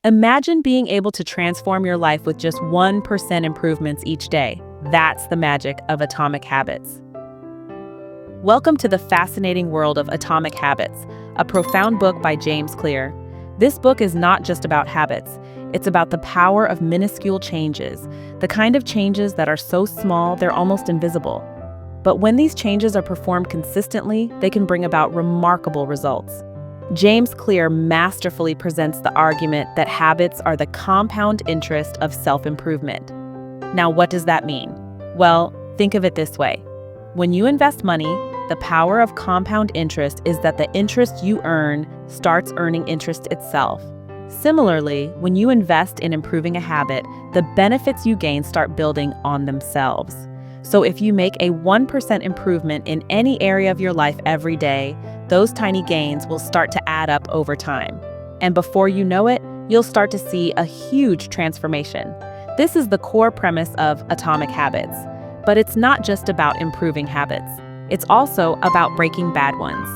Imagine being able to transform your life with just 1% improvements each day. That's the magic of Atomic Habits. Welcome to the fascinating world of Atomic Habits, a profound book by James Clear. This book is not just about habits. It's about the power of minuscule changes, the kind of changes that are so small they're almost invisible. But when these changes are performed consistently, they can bring about remarkable results. James Clear masterfully presents the argument that habits are the compound interest of self-improvement. Now, what does that mean? Well, think of it this way. When you invest money, the power of compound interest is that the interest you earn starts earning interest itself. Similarly, when you invest in improving a habit, the benefits you gain start building on themselves. So if you make a 1% improvement in any area of your life every day, those tiny gains will start to add up over time. And before you know it, you'll start to see a huge transformation. This is the core premise of Atomic Habits. But it's not just about improving habits. It's also about breaking bad ones.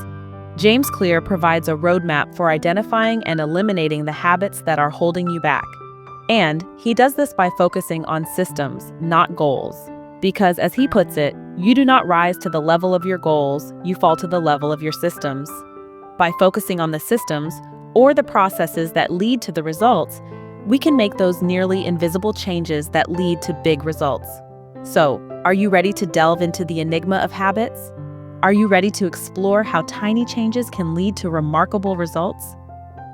James Clear provides a roadmap for identifying and eliminating the habits that are holding you back. And he does this by focusing on systems, not goals. Because, as he puts it, you do not rise to the level of your goals, you fall to the level of your systems. By focusing on the systems, or the processes that lead to the results, we can make those nearly invisible changes that lead to big results. So, are you ready to delve into the enigma of habits? Are you ready to explore how tiny changes can lead to remarkable results?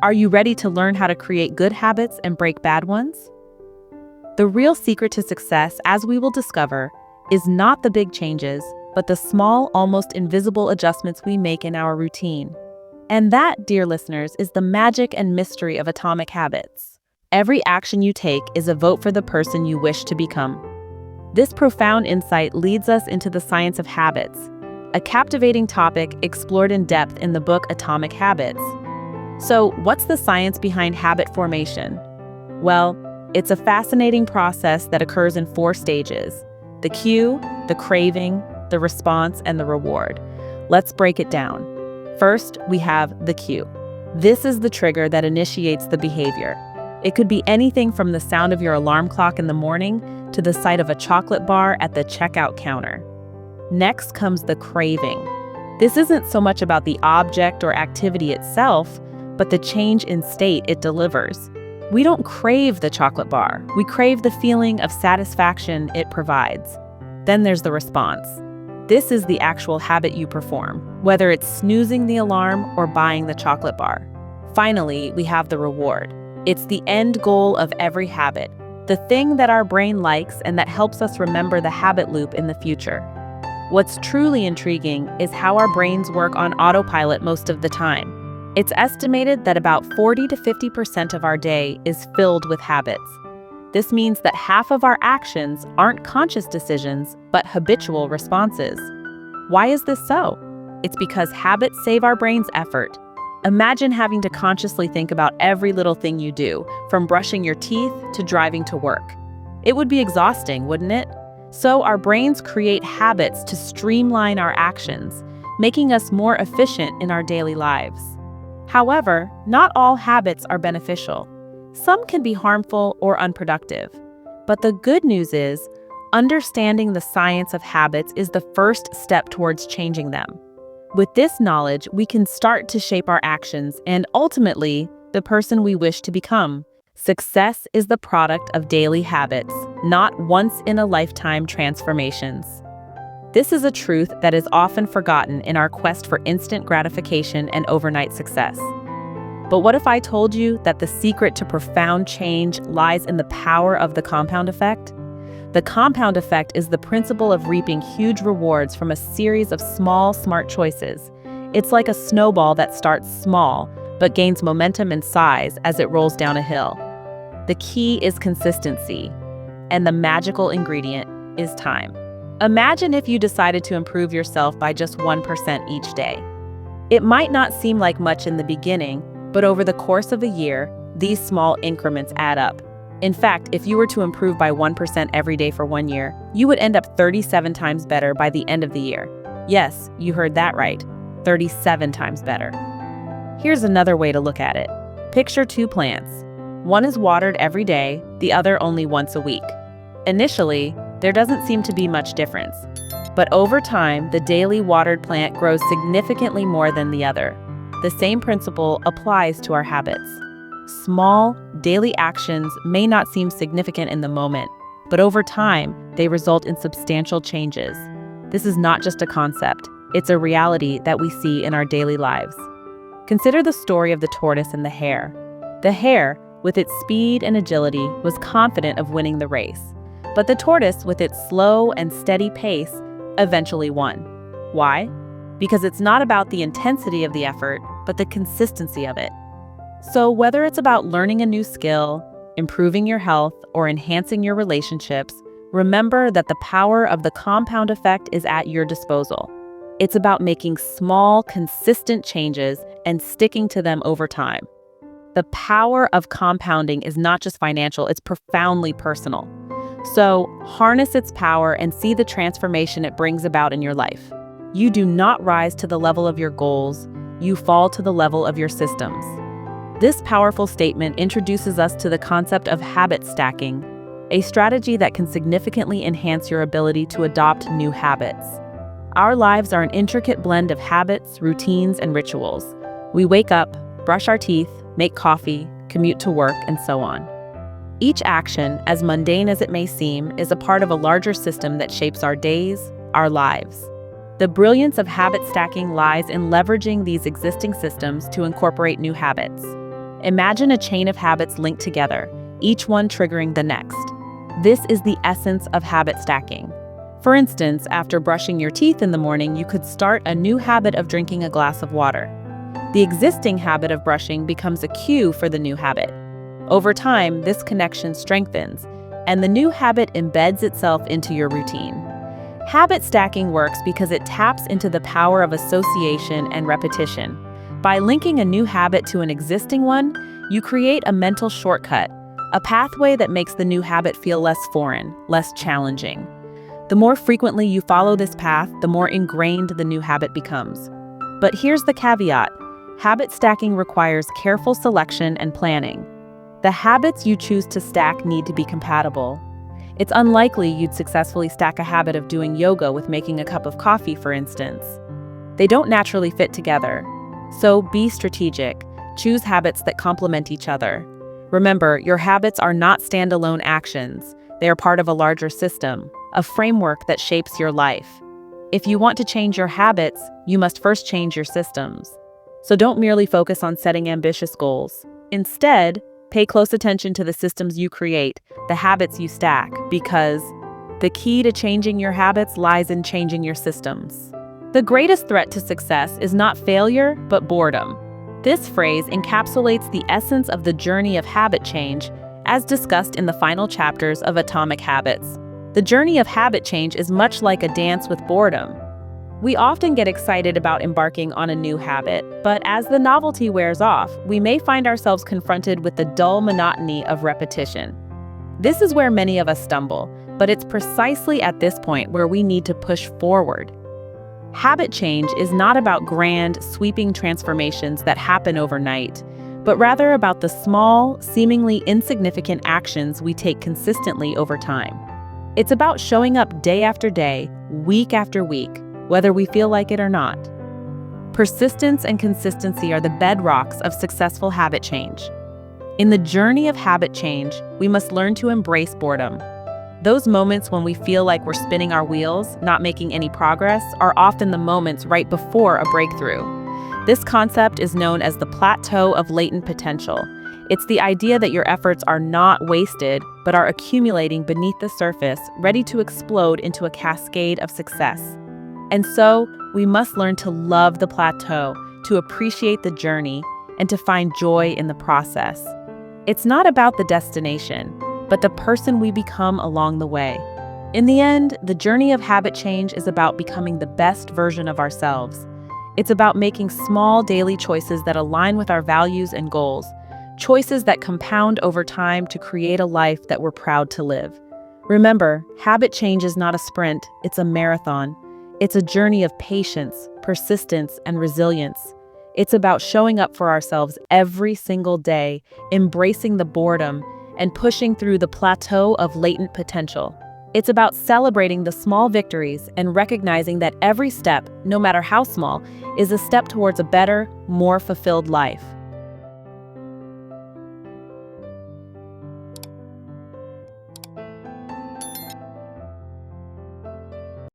Are you ready to learn how to create good habits and break bad ones? The real secret to success, as we will discover, is not the big changes, but the small, almost invisible adjustments we make in our routine. And that, dear listeners, is the magic and mystery of Atomic Habits. Every action you take is a vote for the person you wish to become. This profound insight leads us into the science of habits, a captivating topic explored in depth in the book Atomic Habits. So, what's the science behind habit formation? Well, it's a fascinating process that occurs in 4 stages: the cue, the craving, the response, and the reward. Let's break it down. First, we have the cue. This is the trigger that initiates the behavior. It could be anything from the sound of your alarm clock in the morning to the sight of a chocolate bar at the checkout counter. Next comes the craving. This isn't so much about the object or activity itself, but the change in state it delivers. We don't crave the chocolate bar. We crave the feeling of satisfaction it provides. Then there's the response. This is the actual habit you perform, whether it's snoozing the alarm or buying the chocolate bar. Finally, we have the reward. It's the end goal of every habit, the thing that our brain likes and that helps us remember the habit loop in the future. What's truly intriguing is how our brains work on autopilot most of the time. It's estimated that about 40 to 50% of our day is filled with habits. This means that half of our actions aren't conscious decisions, but habitual responses. Why is this so? It's because habits save our brains effort. Imagine having to consciously think about every little thing you do, from brushing your teeth to driving to work. It would be exhausting, wouldn't it? So our brains create habits to streamline our actions, making us more efficient in our daily lives. However, not all habits are beneficial. Some can be harmful or unproductive. But the good news is, understanding the science of habits is the first step towards changing them. With this knowledge, we can start to shape our actions and ultimately, the person we wish to become. Success is the product of daily habits, not once-in-a-lifetime transformations. This is a truth that is often forgotten in our quest for instant gratification and overnight success. But what if I told you that the secret to profound change lies in the power of the compound effect? The compound effect is the principle of reaping huge rewards from a series of small, smart choices. It's like a snowball that starts small, but gains momentum and size as it rolls down a hill. The key is consistency, and the magical ingredient is time. Imagine if you decided to improve yourself by just 1% each day. It might not seem like much in the beginning, but over the course of a year, these small increments add up. In fact, if you were to improve by 1% every day for 1 year, you would end up 37 times better by the end of the year. Yes, you heard that right, 37 times better. Here's another way to look at it. Picture 2 plants. One is watered every day, the other only once a week. Initially, there doesn't seem to be much difference. But over time, the daily watered plant grows significantly more than the other. The same principle applies to our habits. Small, daily actions may not seem significant in the moment, but over time, they result in substantial changes. This is not just a concept, it's a reality that we see in our daily lives. Consider the story of the tortoise and the hare. The hare, with its speed and agility, was confident of winning the race. But the tortoise, with its slow and steady pace, eventually won. Why? Because it's not about the intensity of the effort, but the consistency of it. So whether it's about learning a new skill, improving your health, or enhancing your relationships, remember that the power of the compound effect is at your disposal. It's about making small, consistent changes and sticking to them over time. The power of compounding is not just financial, it's profoundly personal. So harness its power and see the transformation it brings about in your life. You do not rise to the level of your goals, you fall to the level of your systems. This powerful statement introduces us to the concept of habit stacking, a strategy that can significantly enhance your ability to adopt new habits. Our lives are an intricate blend of habits, routines, and rituals. We wake up, brush our teeth, make coffee, commute to work, and so on. Each action, as mundane as it may seem, is a part of a larger system that shapes our days, our lives. The brilliance of habit stacking lies in leveraging these existing systems to incorporate new habits. Imagine a chain of habits linked together, each one triggering the next. This is the essence of habit stacking. For instance, after brushing your teeth in the morning, you could start a new habit of drinking a glass of water. The existing habit of brushing becomes a cue for the new habit. Over time, this connection strengthens, and the new habit embeds itself into your routine. Habit stacking works because it taps into the power of association and repetition. By linking a new habit to an existing one, you create a mental shortcut, a pathway that makes the new habit feel less foreign, less challenging. The more frequently you follow this path, the more ingrained the new habit becomes. But here's the caveat. Habit stacking requires careful selection and planning. The habits you choose to stack need to be compatible. It's unlikely you'd successfully stack a habit of doing yoga with making a cup of coffee, for instance. They don't naturally fit together. So be strategic. Choose habits that complement each other. Remember, your habits are not standalone actions. They are part of a larger system, a framework that shapes your life. If you want to change your habits, you must first change your systems. So don't merely focus on setting ambitious goals. Instead, pay close attention to the systems you create, the habits you stack, because the key to changing your habits lies in changing your systems. The greatest threat to success is not failure, but boredom. This phrase encapsulates the essence of the journey of habit change, as discussed in the final chapters of Atomic Habits. The journey of habit change is much like a dance with boredom. We often get excited about embarking on a new habit, but as the novelty wears off, we may find ourselves confronted with the dull monotony of repetition. This is where many of us stumble, but it's precisely at this point where we need to push forward. Habit change is not about grand, sweeping transformations that happen overnight, but rather about the small, seemingly insignificant actions we take consistently over time. It's about showing up day after day, week after week, whether we feel like it or not. Persistence and consistency are the bedrocks of successful habit change. In the journey of habit change, we must learn to embrace boredom. Those moments when we feel like we're spinning our wheels, not making any progress, are often the moments right before a breakthrough. This concept is known as the plateau of latent potential. It's the idea that your efforts are not wasted, but are accumulating beneath the surface, ready to explode into a cascade of success. And so, we must learn to love the plateau, to appreciate the journey, and to find joy in the process. It's not about the destination, but the person we become along the way. In the end, the journey of habit change is about becoming the best version of ourselves. It's about making small daily choices that align with our values and goals, choices that compound over time to create a life that we're proud to live. Remember, habit change is not a sprint, it's a marathon. It's a journey of patience, persistence, and resilience. It's about showing up for ourselves every single day, embracing the boredom, and pushing through the plateau of latent potential. It's about celebrating the small victories and recognizing that every step, no matter how small, is a step towards a better, more fulfilled life.